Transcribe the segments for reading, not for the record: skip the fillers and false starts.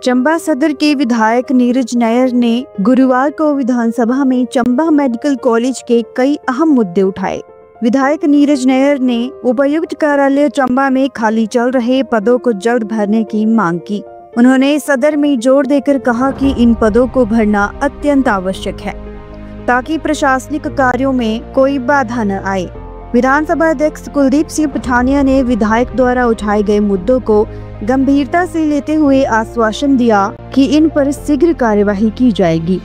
चंबा सदर के विधायक नीरज नायर ने गुरुवार को विधानसभा में चंबा मेडिकल कॉलेज के कई अहम मुद्दे उठाए। विधायक नीरज नायर ने उपायुक्त कार्यालय चंबा में खाली चल रहे पदों को जल्द भरने की मांग की। उन्होंने सदर में जोर देकर कहा कि इन पदों को भरना अत्यंत आवश्यक है ताकि प्रशासनिक कार्यों में कोई बाधा न आए। विधानसभा अध्यक्ष कुलदीप सिंह पठानिया ने विधायक द्वारा उठाए गए मुद्दों को गंभीरता से लेते हुए आश्वासन दिया कि इन पर शीघ्र कार्यवाही की जाएगी।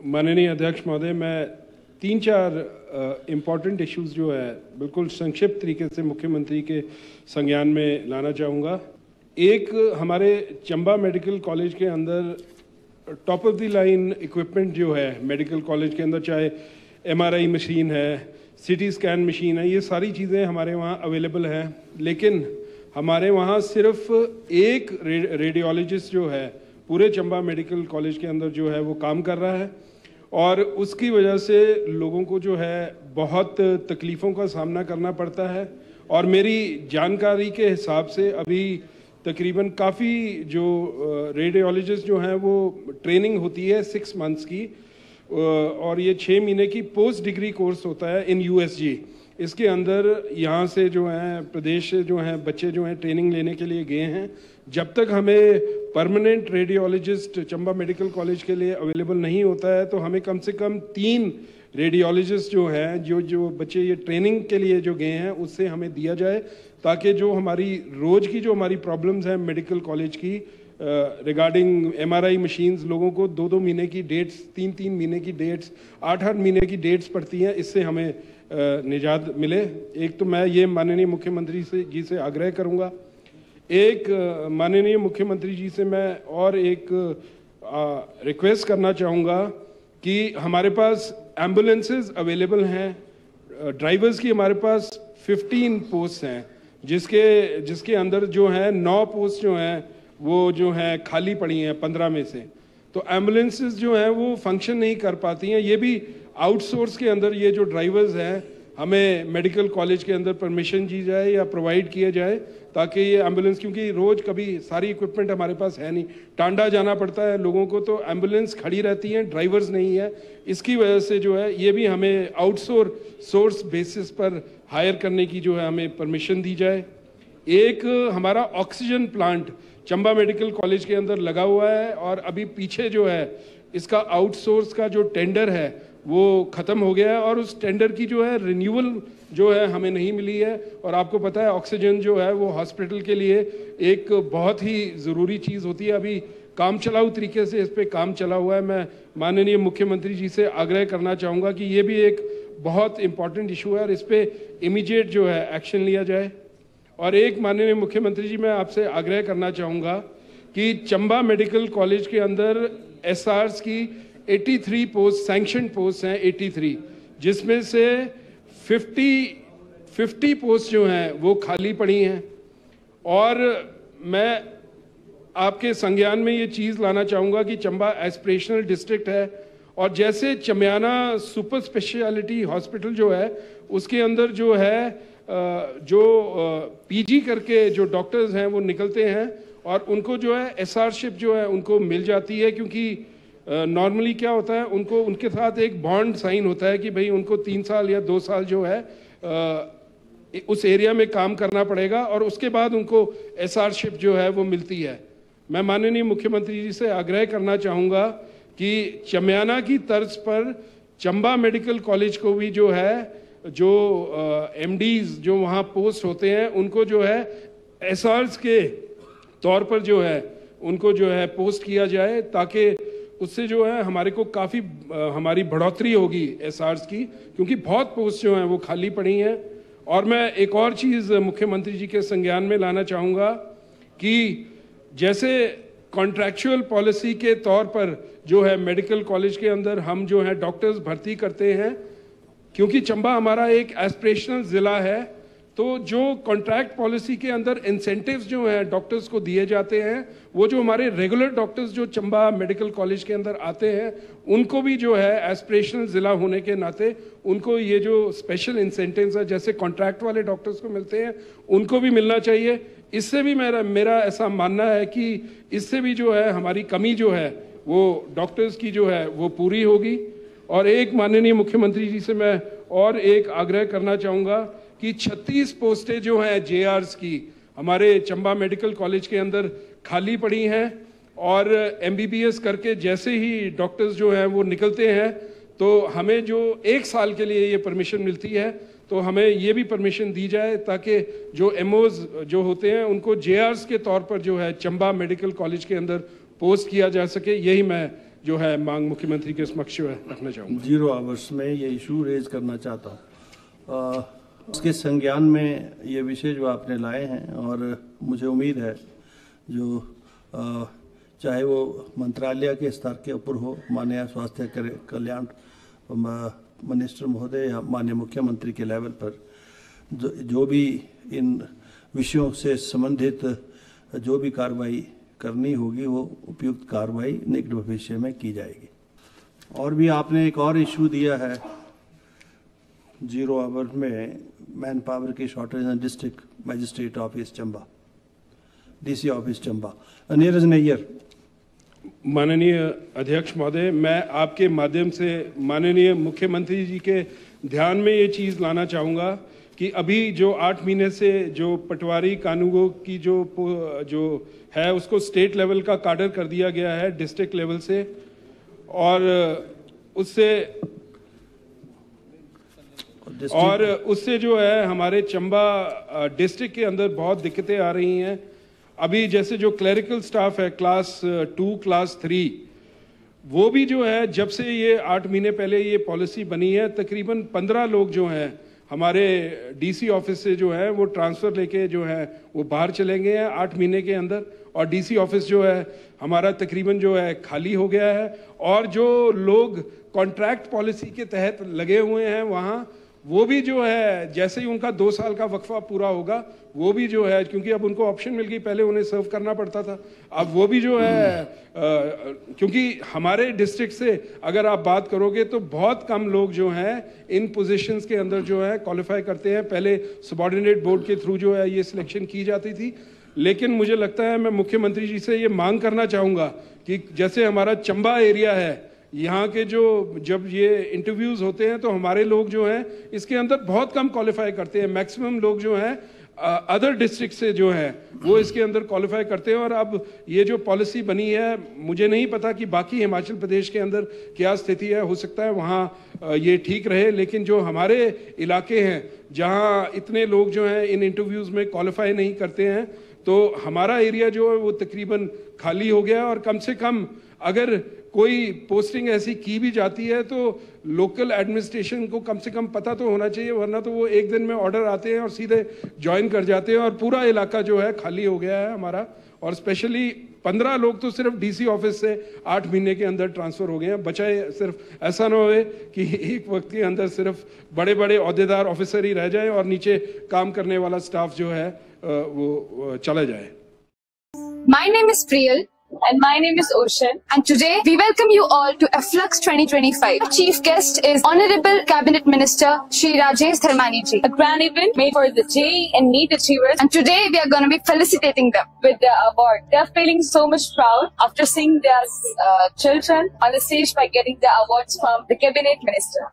माननीय अध्यक्ष महोदय, मैं 3-4 इम्पोर्टेंट इश्यूज जो है बिल्कुल संक्षिप्त तरीके से मुख्यमंत्री के संज्ञान में लाना चाहूँगा। एक, हमारे चंबा मेडिकल कॉलेज के अंदर top of the line equipment जो है मेडिकल कॉलेज के अंदर, चाहे MRI मशीन है, CT स्कैन मशीन है, ये सारी चीज़ें हमारे वहाँ अवेलेबल हैं। लेकिन हमारे वहाँ सिर्फ एक रेडियोलॉजिस्ट जो है पूरे चंबा मेडिकल कॉलेज के अंदर जो है वो काम कर रहा है, और उसकी वजह से लोगों को जो है बहुत तकलीफ़ों का सामना करना पड़ता है। और मेरी जानकारी के हिसाब से अभी तकरीबन काफ़ी जो रेडियोलॉजिस्ट जो हैं वो ट्रेनिंग होती है 6 मंथ्स की, और ये 6 महीने की पोस्ट डिग्री कोर्स होता है इन USG। इसके अंदर यहाँ से जो हैं प्रदेश से जो हैं बच्चे जो हैं ट्रेनिंग लेने के लिए गए हैं। जब तक हमें permanent radiologist Chamba medical college के लिए अवेलेबल नहीं होता है तो हमें कम से कम 3 रेडियोलॉजिस्ट जो हैं जो बच्चे ये ट्रेनिंग के लिए जो गए हैं उससे हमें दिया जाए, ताकि जो हमारी रोज़ की जो हमारी प्रॉब्लम्स हैं मेडिकल कॉलेज की रिगार्डिंग MRI मशीन्स, लोगों को 2-2 महीने की डेट्स, 3-3 महीने की डेट्स, 8-8 महीने की डेट्स पड़ती हैं, इससे हमें निजात मिले। एक तो मैं ये माननीय मुख्यमंत्री जी से आग्रह करूँगा। एक माननीय मुख्यमंत्री जी से मैं और एक रिक्वेस्ट करना चाहूँगा कि हमारे पास एम्बुलेंसेस अवेलेबल हैं, ड्राइवर्स की हमारे पास 15 पोस्ट हैं, जिसके अंदर जो है 9 पोस्ट जो हैं वो जो हैं खाली पड़ी हैं 15 में से। तो एम्बुलेंसेस जो हैं वो फंक्शन नहीं कर पाती हैं। ये भी आउटसोर्स के अंदर ये जो ड्राइवर्स हैं हमें मेडिकल कॉलेज के अंदर परमिशन दी जाए या प्रोवाइड किया जाए, ताकि ये एम्बुलेंस, क्योंकि रोज़ कभी सारी इक्विपमेंट हमारे पास है नहीं, टांडा जाना पड़ता है लोगों को, तो एम्बुलेंस खड़ी रहती हैं, ड्राइवर्स नहीं है। इसकी वजह से जो है ये भी हमें सोर्स बेसिस पर हायर करने की जो है हमें परमिशन दी जाए। एक, हमारा oxygen plant Chamba medical college के अंदर लगा हुआ है, और अभी पीछे जो है इसका आउटसोर्स का जो टेंडर है वो ख़त्म हो गया है, और उस टेंडर की जो है रिन्यूअल जो है हमें नहीं मिली है। और आपको पता है ऑक्सीजन जो है वो हॉस्पिटल के लिए एक बहुत ही ज़रूरी चीज़ होती है। अभी काम चलाऊ तरीके से इस पर काम चला हुआ है। मैं माननीय मुख्यमंत्री जी से आग्रह करना चाहूँगा कि ये भी एक बहुत इम्पॉर्टेंट इशू है और इस पर इमीडिएट जो है एक्शन लिया जाए। और एक, माननीय मुख्यमंत्री जी, मैं आपसे आग्रह करना चाहूँगा कि चंबा मेडिकल कॉलेज के अंदर SRs की 83 पोस्ट सैंक्शन पोस्ट हैं, 83, जिसमें से 50 पोस्ट जो हैं वो खाली पड़ी हैं। और मैं आपके संज्ञान में ये चीज़ लाना चाहूँगा कि चंबा एस्पिरेशनल डिस्ट्रिक्ट है, और जैसे चमियाना सुपर स्पेशलिटी हॉस्पिटल जो है उसके अंदर जो है जो PG करके जो डॉक्टर्स हैं वो निकलते हैं, और उनको जो है SRशिप जो है उनको मिल जाती है, क्योंकि नॉर्मली क्या होता है उनके साथ एक बॉन्ड साइन होता है कि भाई उनको 3 साल या 2 साल जो है उस एरिया में काम करना पड़ेगा, और उसके बाद उनको SRशिप जो है वो मिलती है। मैं माननीय मुख्यमंत्री जी से आग्रह करना चाहूँगा कि चमियाना की तर्ज पर चंबा मेडिकल कॉलेज को भी जो है जो MDs जो वहाँ पोस्ट होते हैं उनको जो है SRs के तौर पर जो है उनको जो है पोस्ट किया जाए, ताकि उससे जो है हमारे को काफ़ी हमारी बढ़ोतरी होगी SRs की, क्योंकि बहुत पोस्ट जो हैं वो खाली पड़ी हैं। और मैं एक और चीज़ मुख्यमंत्री जी के संज्ञान में लाना चाहूँगा कि जैसे कॉन्ट्रैक्चुअल पॉलिसी के तौर पर जो है मेडिकल कॉलेज के अंदर हम जो है डॉक्टर्स भर्ती करते हैं, क्योंकि चंबा हमारा एक एस्पिरेशनल ज़िला है, तो जो कॉन्ट्रैक्ट पॉलिसी के अंदर इंसेंटिव्स जो हैं डॉक्टर्स को दिए जाते हैं, वो जो हमारे रेगुलर डॉक्टर्स जो चंबा मेडिकल कॉलेज के अंदर आते हैं उनको भी जो है एस्पिरेशनल ज़िला होने के नाते उनको ये जो स्पेशल इंसेंटिव्स है जैसे कॉन्ट्रैक्ट वाले डॉक्टर्स को मिलते हैं उनको भी मिलना चाहिए। इससे भी मेरा ऐसा मानना है कि इससे भी जो है हमारी कमी जो है वो डॉक्टर्स की जो है वो पूरी होगी। और एक माननीय मुख्यमंत्री जी से मैं और एक आग्रह करना चाहूँगा कि 36 पोस्टें जो हैं जेआरस की हमारे चंबा मेडिकल कॉलेज के अंदर खाली पड़ी हैं और एमबीबीएस करके जैसे ही डॉक्टर्स जो हैं वो निकलते हैं तो हमें जो 1 साल के लिए ये परमिशन मिलती है तो हमें ये भी परमिशन दी जाए ताकि जो एमओज जो होते हैं उनको जेआरस के तौर पर जो है चंबा मेडिकल कॉलेज के अंदर पोस्ट किया जा सके। यही मैं जो है मांग मुख्यमंत्री के समक्ष रखना चाहूँगा। 0 आवर्स में ये इशू रेज करना चाहता हूँ। उसके संज्ञान में ये विषय जो आपने लाए हैं और मुझे उम्मीद है जो चाहे वो मंत्रालय के स्तर के ऊपर हो, माननीय स्वास्थ्य कल्याण मिनिस्टर महोदय या माननीय मुख्यमंत्री के लेवल पर जो भी इन विषयों से संबंधित जो भी कार्रवाई करनी होगी वो उपयुक्त कार्रवाई निकट भविष्य में की जाएगी। और भी आपने एक और इशू दिया है 0 आवर में मैन पावर की shortage and district magistrate office Chamba, DC office Chamba. Neeraj Nayyar. माननीय अध्यक्ष महोदय, मैं आपके माध्यम से माननीय मुख्यमंत्री जी के ध्यान में ये चीज़ लाना चाहूँगा कि अभी जो 8 महीने से जो पटवारी कानूनगो की जो है उसको स्टेट लेवल का काडर कर दिया गया है डिस्ट्रिक्ट लेवल से और उससे जो है हमारे चंबा डिस्ट्रिक्ट के अंदर बहुत दिक्कतें आ रही हैं। अभी जैसे जो क्लरिकल स्टाफ है क्लास 2 क्लास 3 वो भी जो है जब से ये 8 महीने पहले ये पॉलिसी बनी है तकरीबन 15 लोग जो हैं हमारे डीसी ऑफिस से जो है वो ट्रांसफ़र लेके जो है वो बाहर चले गए हैं 8 महीने के अंदर और डीसी ऑफिस जो है हमारा तकरीबन जो है खाली हो गया है। और जो लोग कॉन्ट्रैक्ट पॉलिसी के तहत लगे हुए हैं वहाँ वो भी जो है जैसे ही उनका 2 साल का वक्फा पूरा होगा वो भी जो है क्योंकि अब उनको ऑप्शन मिल गई, पहले उन्हें सर्व करना पड़ता था, अब वो भी जो है क्योंकि हमारे डिस्ट्रिक्ट से अगर आप बात करोगे तो बहुत कम लोग जो हैं इन पोजीशंस के अंदर जो है क्वालिफाई करते हैं। पहले सबऑर्डिनेट बोर्ड के थ्रू जो है ये सिलेक्शन की जाती थी, लेकिन मुझे लगता है मैं मुख्यमंत्री जी से ये मांग करना चाहूँगा कि जैसे हमारा चंबा एरिया है यहाँ के जो जब ये इंटरव्यूज़ होते हैं तो हमारे लोग जो हैं इसके अंदर बहुत कम क्वालिफाई करते हैं, मैक्सिमम लोग जो हैं अदर डिस्ट्रिक्ट से जो है वो इसके अंदर क्वालिफाई करते हैं। और अब ये जो पॉलिसी बनी है मुझे नहीं पता कि बाकी हिमाचल प्रदेश के अंदर क्या स्थिति है, हो सकता है वहाँ ये ठीक रहे, लेकिन जो हमारे इलाके हैं जहाँ इतने लोग जो हैं इन इंटरव्यूज़ में क्वालिफाई नहीं करते हैं तो हमारा एरिया जो है वो तकरीबन खाली हो गया। और कम से कम अगर कोई पोस्टिंग ऐसी की भी जाती है तो लोकल एडमिनिस्ट्रेशन को कम से कम पता तो होना चाहिए, वरना तो वो एक दिन में ऑर्डर आते हैं और सीधे ज्वाइन कर जाते हैं और पूरा इलाका जो है खाली हो गया है हमारा। और स्पेशली 15 लोग तो सिर्फ डीसी ऑफिस से 8 महीने के अंदर ट्रांसफ़र हो गए हैं। बचाए सिर्फ ऐसा ना होए कि एक वक्त के अंदर सिर्फ बड़े बड़े ओहदेदार ऑफिसर ही रह जाएं और नीचे काम करने वाला स्टाफ जो है वो चला जाए। My name is Priyal. And my name is Ocean. And today we welcome you all to Afflux 2025. Our chief guest is Honorable Cabinet Minister Shri Rajesh Dharmani ji. A grand event made for the JEE and NEET achievers. And today we are going to be felicitating them with the award. They are feeling so much proud after seeing their children on the stage by getting the awards from the Cabinet Minister.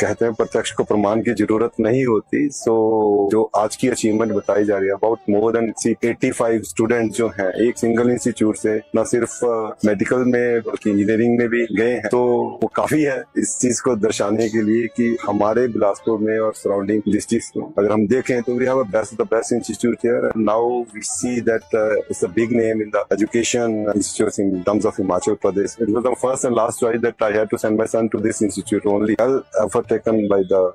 कहते हैं प्रत्यक्ष को प्रमाण की जरूरत नहीं होती। सो जो आज की अचीवमेंट बताई जा रही है, अबाउट मोर देन 85 स्टूडेंट जो हैं एक सिंगल इंस्टीट्यूट से न सिर्फ मेडिकल में बल्कि इंजीनियरिंग में भी गए हैं, तो वो काफी है इस चीज को दर्शाने के लिए कि हमारे बिलासपुर में और सराउंडिंग डिस्ट्रिक्ट्स में अगर हम देखें तो we have the best institute here and now we see that it's a big name in the education institutes in terms of Himachal Pradesh. It was the first and last choice that I had to send my son to this institute only. Well effort taken by the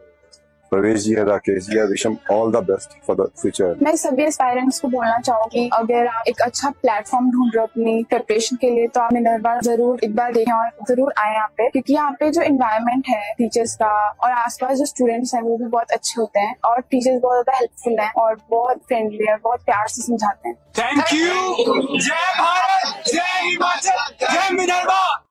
Pravesh ji, Rakesh ji, wish him all the best for the future. मैं सभी aspirants को बोलना चाहूंगी, अगर आप एक अच्छा platform ढूंढ रहे हो अपनी प्रिपरेशन के लिए तो आप मिनर्वा जरूर एक बार देखें और जरूर आए यहाँ पे, क्योंकि यहाँ पे जो एनवायरनमेंट है टीचर्स का और आसपास जो स्टूडेंट्स हैं वो भी बहुत अच्छे होते हैं और टीचर्स बहुत ज्यादा हेल्पफुल हैं और बहुत फ्रेंडली है, बहुत प्यार से समझाते हैं। Thank you. जय भारत, जय हिमाचल, जय मिनर्वा।